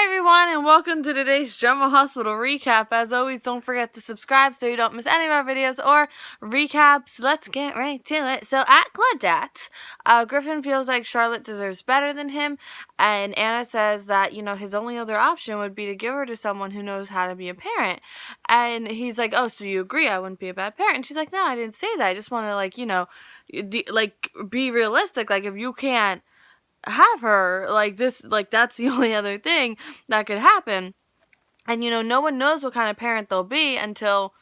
Hi everyone, and welcome to today's Drama Hospital recap. As always, don't forget to subscribe so you don't miss any of our videos or recaps. Let's get right to it. So at Claudette, Griffin feels like Charlotte deserves better than him, and Anna says that, his only other option would be to give her to someone who knows how to be a parent. And he's like, oh, so you agree I wouldn't be a bad parent? And she's like, no, I didn't say that. I just want to, be realistic. Like, if you can't have her, that's the only other thing that could happen. And no one knows what kind of parent they'll be until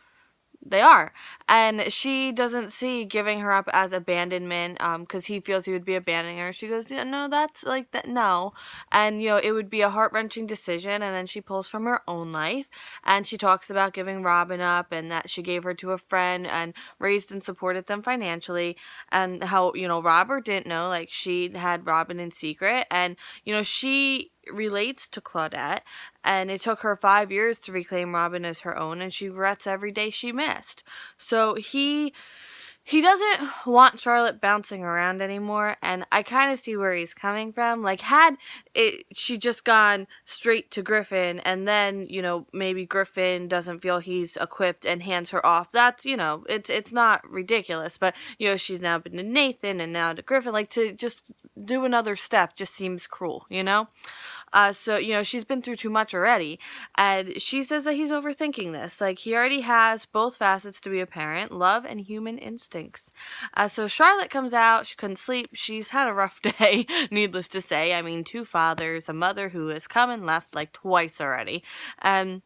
they are. And she doesn't see giving her up as abandonment, because he feels he would be abandoning her. She goes, yeah, no, that's like that, no. And it would be a heart-wrenching decision. And then she pulls from her own life, and she talks about giving Robin up, and that she gave her to a friend and raised and supported them financially, and how Robert didn't know, like, she had Robin in secret. And she relates to Claudette, and it took her 5 years to reclaim Robin as her own, and she regrets every day she missed. So he doesn't want Charlotte bouncing around anymore, and I kind of see where he's coming from. Like, had she just gone straight to Griffin, and then, maybe Griffin doesn't feel he's equipped and hands her off, that's, it's not ridiculous. But, she's now been to Nathan and now to Griffin. Like, to just do another step just seems cruel, So, she's been through too much already, and she says that he's overthinking this. Like, he already has both facets to be a parent, love and human instincts. So Charlotte comes out. She couldn't sleep. She's had a rough day, needless to say. I mean, 2 fathers, a mother who has come and left like twice already, and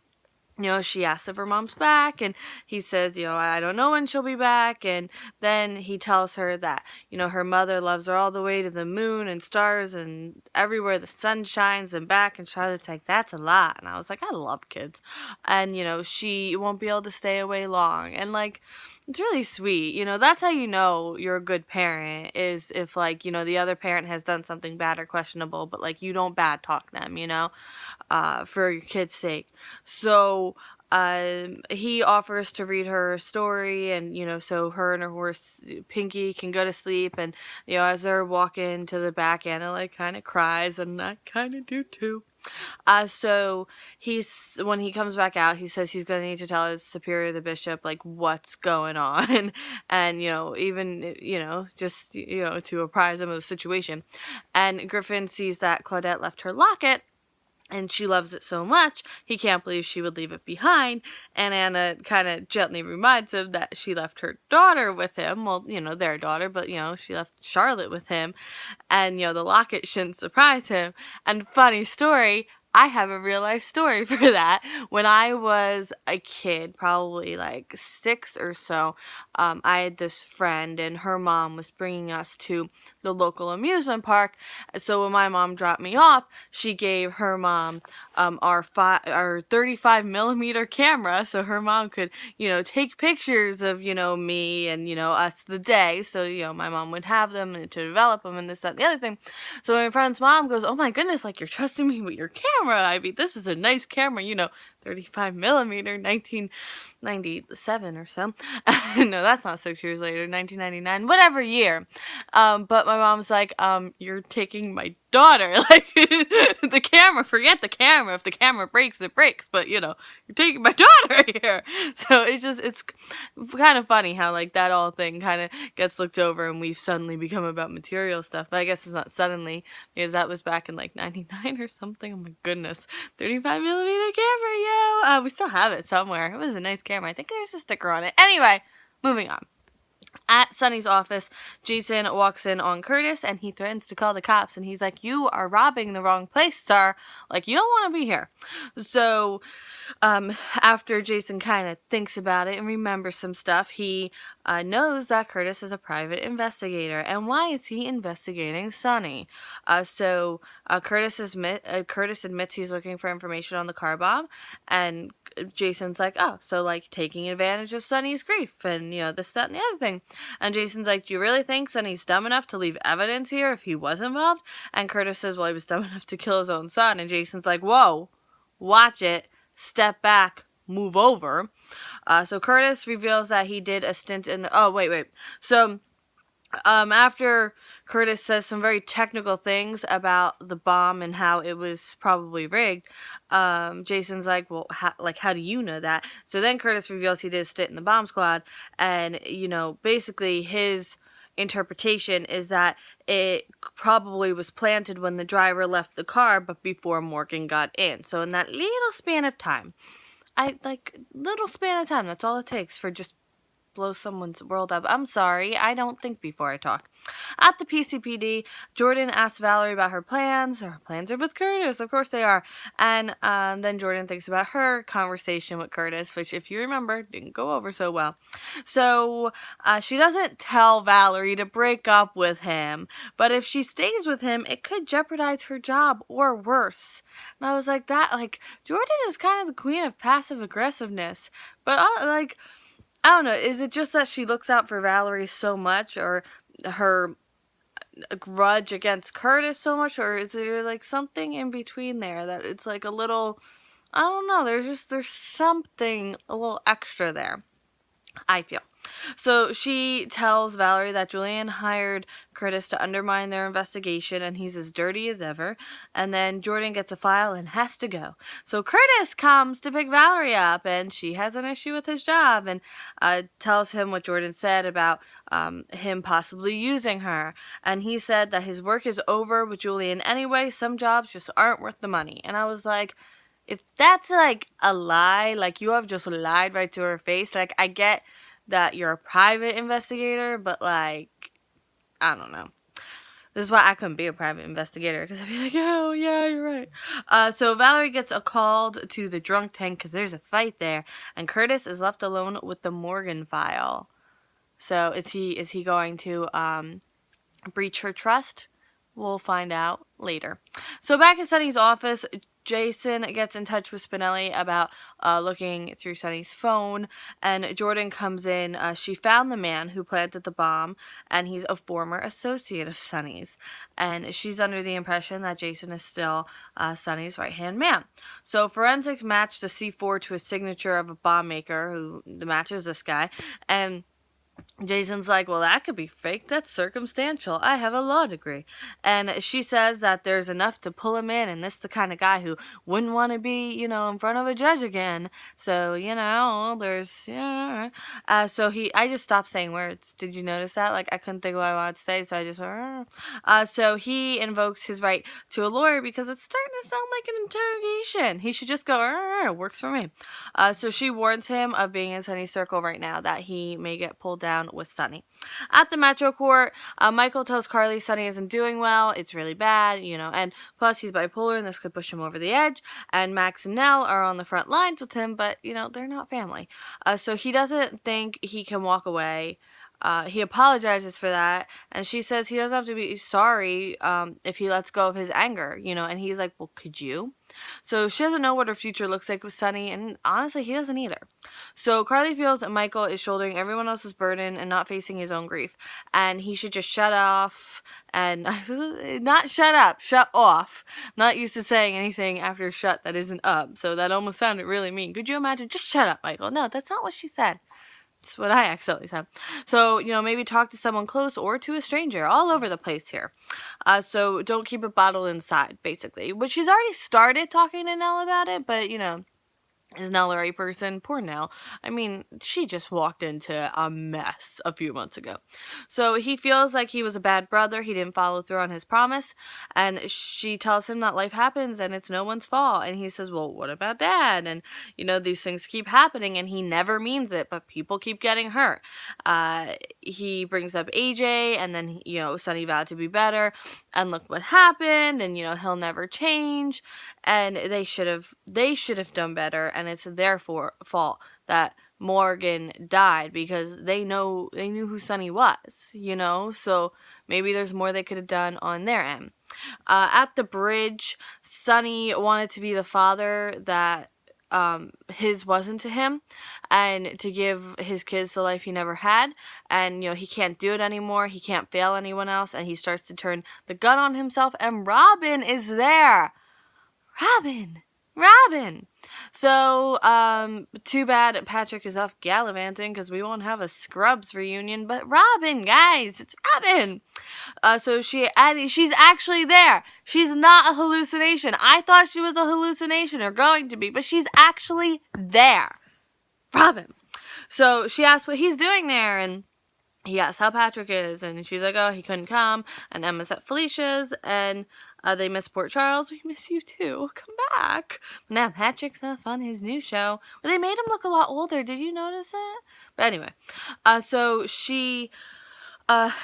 she asks if her mom's back, and he says, I don't know when she'll be back. And then he tells her that, her mother loves her all the way to the moon and stars and everywhere the sun shines and back. And Charlotte's like, that's a lot. And I was like, I love kids. And, she won't be able to stay away long. And, like, it's really sweet. That's how you're a good parent, is if, the other parent has done something bad or questionable, but, you don't bad talk them, for your kid's sake. So he offers to read her a story, and so her and her horse Pinky can go to sleep. And as they're walking to the back, Anna kind of cries, and I kind of do too. So when he comes back out, he says he's going to need to tell his superior, the bishop, what's going on. And, even, just, to apprise him of the situation. And Griffin sees that Claudette left her locket, and she loves it so much, he can't believe she would leave it behind. And Anna kind of gently reminds him that she left her daughter with him. Well, their daughter, but, she left Charlotte with him. And, the locket shouldn't surprise him. And funny story, I have a real life story for that. When I was a kid, probably 6 or so, I had this friend, and her mom was bringing us to the local amusement park. So when my mom dropped me off, she gave her mom our 35 millimeter camera, so her mom could take pictures of me and us the day. So my mom would have them and to develop them and this, that, and the other thing. So my friend's mom goes, oh my goodness, you're trusting me with your camera, Ivy. This is a nice camera, 35 millimeter, 1997 or so. No, that's not 6 years later, 1999, whatever year. But my mom's like, you're taking my daughter. The camera, forget the camera. If the camera breaks, it breaks. But, you're taking my daughter here. So it's kind of funny how, that all thing kind of gets looked over, and we've suddenly become about material stuff. But I guess it's not suddenly, because that was back in, 99 or something. Oh, my goodness. 35 millimeter camera, yeah. We still have it somewhere. It was a nice camera. I think there's a sticker on it. Anyway, moving on. At Sonny's office, Jason walks in on Curtis, and he threatens to call the cops, and he's like, you are robbing the wrong place, sir. You don't want to be here. So, after Jason kind of thinks about it and remembers some stuff, he knows that Curtis is a private investigator. And why is he investigating Sonny? So Curtis admits he's looking for information on the car bomb, and Jason's like, oh, so taking advantage of Sonny's grief and this, that, and the other thing. And Jason's like, do you really think Sonny's dumb enough to leave evidence here if he was involved? And Curtis says, well, he was dumb enough to kill his own son. And Jason's like, whoa, watch it, step back, move over. So Curtis reveals that he did a stint in the, oh, wait. So, after Curtis says some very technical things about the bomb and how it was probably rigged. Jason's like, well, how do you know that? So then Curtis reveals he did sit in the bomb squad, and, basically his interpretation is that it probably was planted when the driver left the car, but before Morgan got in. So in that little span of time, that's all it takes for just blow someone's world up. I'm sorry, I don't think before I talk. At the PCPD, Jordan asks Valerie about her plans. Her plans are with Curtis, of course they are. And then Jordan thinks about her conversation with Curtis, which, if you remember, didn't go over so well. So she doesn't tell Valerie to break up with him, but if she stays with him, it could jeopardize her job or worse. And I was like, Jordan is kind of the queen of passive aggressiveness, but I don't know, is it just that she looks out for Valerie so much, or her grudge against Curtis so much, or is there something in between there that it's a little, I don't know, there's something a little extra there, I feel. So she tells Valerie that Julian hired Curtis to undermine their investigation and he's as dirty as ever. And then Jordan gets a file and has to go. So Curtis comes to pick Valerie up and she has an issue with his job and tells him what Jordan said about him possibly using her. And he said that his work is over with Julian anyway. Some jobs just aren't worth the money. And I was like, if that's a lie, you have just lied right to her face. I get that you're a private investigator, but I don't know. This is why I couldn't be a private investigator, because I'd be like, oh yeah, you're right. So Valerie gets called to the drunk tank because there's a fight there, and Curtis is left alone with the Morgan file. So is he going to breach her trust? We'll find out later. So back in Sunny's office, Jason gets in touch with Spinelli about looking through Sunny's phone, and Jordan comes in. She found the man who planted the bomb, and he's a former associate of Sunny's, and she's under the impression that Jason is still Sunny's right-hand man. So forensics matched the C4 to a signature of a bomb maker who matches this guy, and Jason's like, well, that could be fake. That's circumstantial. I have a law degree. And she says that there's enough to pull him in, and this is the kind of guy who wouldn't want to be, in front of a judge again. So, there's, yeah. I just stopped saying words. Did you notice that? I couldn't think of what I wanted to say, so I just, so he invokes his right to a lawyer because it's starting to sound like an interrogation. He should just go, works for me. So she warns him of being in Sunny's circle right now, that he may get pulled down with Sunny. At the Metro Court, Michael tells Carly Sunny isn't doing well. It's really bad, and plus he's bipolar and this could push him over the edge. And Max and Nell are on the front lines with him, but, they're not family. So he doesn't think he can walk away. He apologizes for that, and she says he doesn't have to be sorry if he lets go of his anger, and he's like, well, could you? So she doesn't know what her future looks like with Sunny, and honestly, he doesn't either. So Carly feels that Michael is shouldering everyone else's burden and not facing his own grief, and he should just shut off, and not shut up, shut off. Not used to saying anything after shut that isn't up, so that almost sounded really mean. Could you imagine? Just shut up, Michael. No, that's not what she said. That's what I accidentally said. So, maybe talk to someone close or to a stranger. All over the place here. So don't keep it bottled inside, basically. But she's already started talking to Nell about it, but, is Nell the right person? Poor Nell. I mean, she just walked into a mess a few months ago. So he feels like he was a bad brother. He didn't follow through on his promise. And she tells him that life happens and it's no one's fault. And he says, well, what about Dad? And, these things keep happening and he never means it, but people keep getting hurt. He brings up AJ and then, Sunny vowed to be better. And look what happened. And, he'll never change. And they should have done better. And it's their fault that Morgan died because they knew who Sunny was, so maybe there's more they could have done on their end. At the bridge, Sunny wanted to be the father that his wasn't to him, and to give his kids the life he never had, and he can't do it anymore. He can't fail anyone else, and he starts to turn the gun on himself, and Robin is there. Robin, Robin. So, too bad Patrick is off gallivanting because we won't have a Scrubs reunion, but Robin, guys, it's Robin. So she's actually there. She's not a hallucination. I thought she was a hallucination or going to be, but she's actually there. Robin. So she asks what he's doing there, and he asks how Patrick is, and she's like, oh, he couldn't come, and Emma's at Felicia's, and they miss Port Charles. We miss you too. Come back. Now Patrick's off on his new show, where they made him look a lot older. Did you notice it? But anyway, so she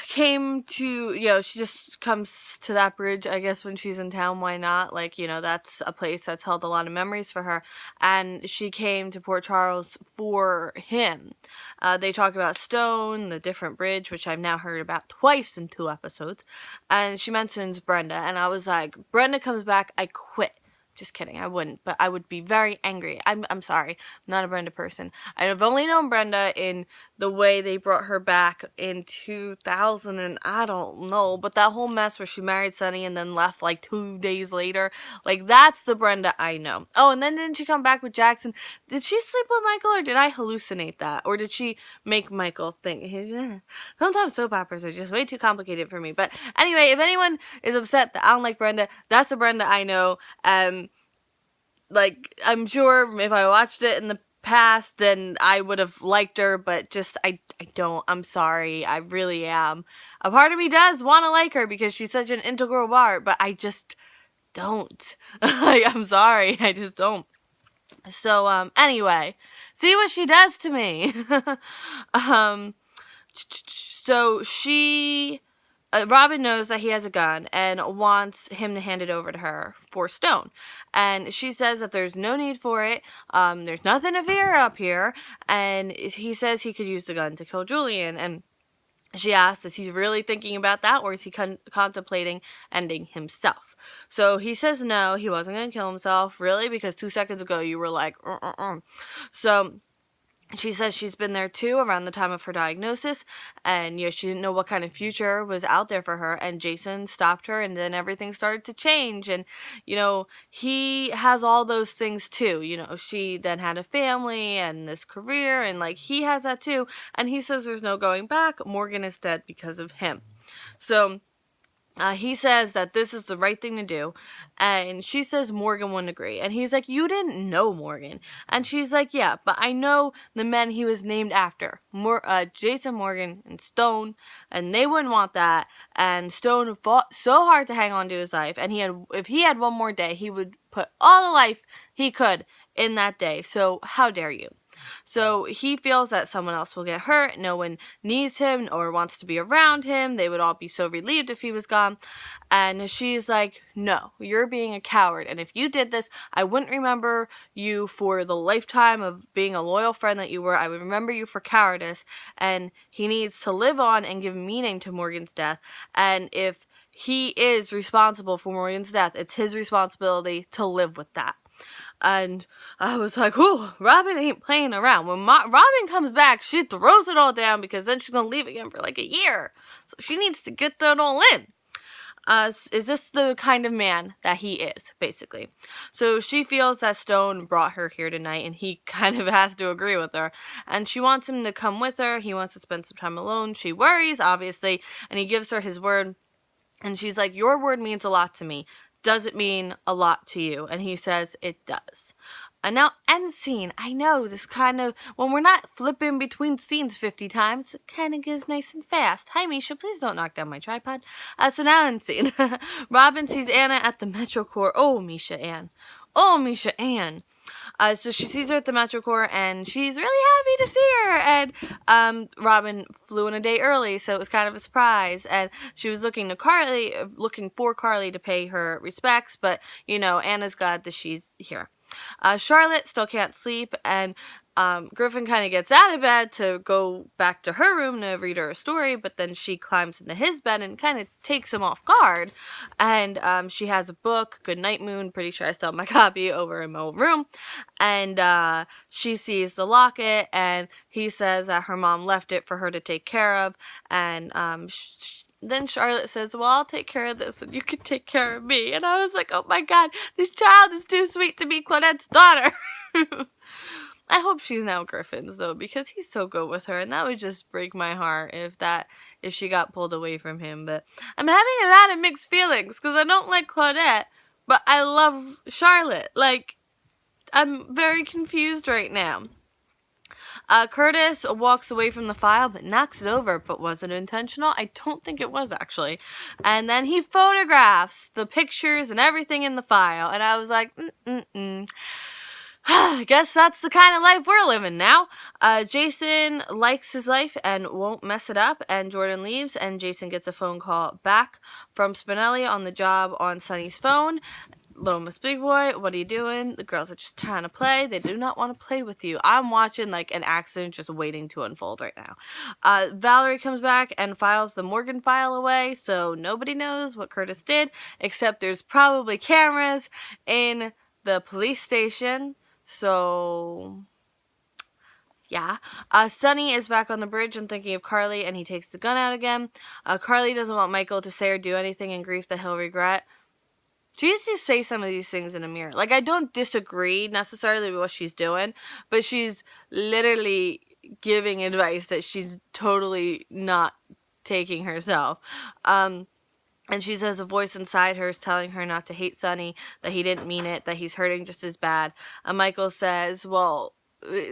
came to, she just comes to that bridge, I guess, when she's in town. Why not? Like, that's a place that's held a lot of memories for her. And she came to Port Charles for him. They talk about Stone, the different bridge, which I've now heard about twice in 2 episodes. And she mentions Brenda. And I was like, Brenda comes back, I quit. Just kidding, I wouldn't, but I would be very angry. I'm sorry, I'm not a Brenda person. I've only known Brenda in the way they brought her back in 2000, and I don't know, but that whole mess where she married Sonny and then left like 2 days later, like that's the Brenda I know. Oh, and then didn't she come back with Jackson? Did she sleep with Michael, or did I hallucinate that? Or did she make Michael think? Sometimes soap operas are just way too complicated for me. But anyway, if anyone is upset that I don't like Brenda, that's the Brenda I know. Like, I'm sure if I watched it in the past, then I would have liked her, but just, I don't. I'm sorry. I really am. A part of me does want to like her because she's such an integral part, but I just don't. Like, I'm sorry. I just don't. So, anyway, see what she does to me. So Robin knows that he has a gun and wants him to hand it over to her for Stone. And she says that there's no need for it. There's nothing to fear up here. And he says he could use the gun to kill Julian. And she asks, is he really thinking about that, or is he contemplating ending himself? So he says no, he wasn't going to kill himself. Really? Because 2 seconds ago you were like, So she says she's been there too around the time of her diagnosis, and she didn't know what kind of future was out there for her, and Jason stopped her, and then everything started to change, and he has all those things too. She then had a family and this career, and like he has that too, and he says there's no going back. Morgan is dead because of him. So he says that this is the right thing to do, and she says Morgan wouldn't agree, and he's like, you didn't know Morgan, and she's like, yeah, but I know the men he was named after, Jason Morgan and Stone, and they wouldn't want that, and Stone fought so hard to hang on to his life, and if he had one more day, he would put all the life he could in that day, so how dare you? So he feels that someone else will get hurt. No one needs him or wants to be around him. They would all be so relieved if he was gone. And she's like, no, you're being a coward. And if you did this, I wouldn't remember you for the lifetime of being a loyal friend that you were. I would remember you for cowardice. And he needs to live on and give meaning to Morgan's death. And if he is responsible for Morgan's death, it's his responsibility to live with that. And I was like, ooh, Robin ain't playing around. When Robin comes back, she throws it all down because then she's going to leave again for like a year. So she needs to get that all in. Is this the kind of man that he is, basically? So she feels that Stone brought her here tonight, and he kind of has to agree with her. And she wants him to come with her. He wants to spend some time alone. She worries, obviously, and he gives her his word. And she's like, your word means a lot to me. Does it mean a lot to you? And he says it does. And now, end scene. I know, this kind of, when we're not flipping between scenes 50 times, it kind of goes nice and fast. Hi, Misha, please don't knock down my tripod. So now, end scene. Robin sees Anna at the MetroCorps. Oh, Misha Ann. Oh, Misha Ann. So she sees her at the MetroCorps, and she's really happy to see her. And Robin flew in a day early, so it was kind of a surprise. And she was looking for Carly to pay her respects, but Anna's glad that she's here. Charlotte still can't sleep, and Griffin kind of gets out of bed to go back to her room to read her a story, but then she climbs into his bed and kind of takes him off guard. And she has a book, Goodnight Moon, pretty sure I still have my copy over in my old room. And she sees the locket, and he says that her mom left it for her to take care of, and then Charlotte says, well, I'll take care of this and you can take care of me. And I was like, oh my God, this child is too sweet to be Claudette's daughter. I hope she's now Griffin's though, because he's so good with her, and that would just break my heart if she got pulled away from him. But I'm having a lot of mixed feelings, because I don't like Claudette, but I love Charlotte. Like, I'm very confused right now. Curtis walks away from the file, but knocks it over. But was it intentional? I don't think it was, actually. And then he photographs the pictures and everything in the file. And I was like, I guess that's the kind of life we're living now. Jason likes his life and won't mess it up. And Jordan leaves, and Jason gets a phone call back from Spinelli on the job on Sunny's phone. Lomas, big boy, what are you doing? The girls are just trying to play. They do not want to play with you. I'm watching like an accident just waiting to unfold right now. Valerie comes back and files the Morgan file away, so nobody knows what Curtis did, except there's probably cameras in the police station. So, yeah. Sonny is back on the bridge and thinking of Carly, and he takes the gun out again. Carly doesn't want Michael to say or do anything in grief that he'll regret. She needs to say some of these things in a mirror. Like, I don't disagree necessarily with what she's doing, but she's literally giving advice that she's totally not taking herself. And she says a voice inside her is telling her not to hate Sonny, that he didn't mean it, that he's hurting just as bad. And Michael says, well,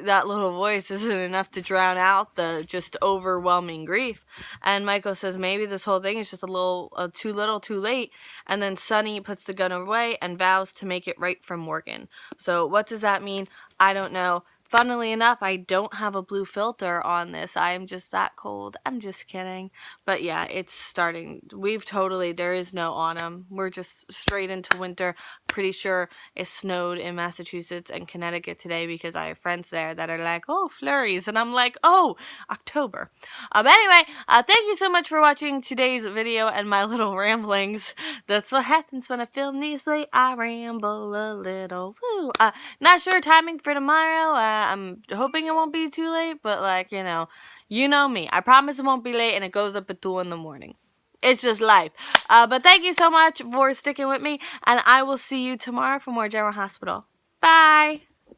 that little voice isn't enough to drown out the just overwhelming grief. And Michael says maybe this whole thing is just a little too little too late. And then Sonny puts the gun away and vows to make it right for Morgan. So what does that mean? I don't know. Funnily enough, I don't have a blue filter on this. I am just that cold. I'm just kidding. But yeah, it's starting. There is no autumn. We're just straight into winter. Pretty sure it snowed in Massachusetts and Connecticut today because I have friends there that are like, oh, flurries. And I'm like, oh, October. Anyway, thank you so much for watching today's video and my little ramblings. That's what happens when I film these late. I ramble a little. Woo. Not sure timing for tomorrow. I'm hoping it won't be too late, but like, you know me. I promise it won't be late, and it goes up at 2 in the morning. It's just life. But thank you so much for sticking with me, and I will see you tomorrow for more General Hospital. Bye!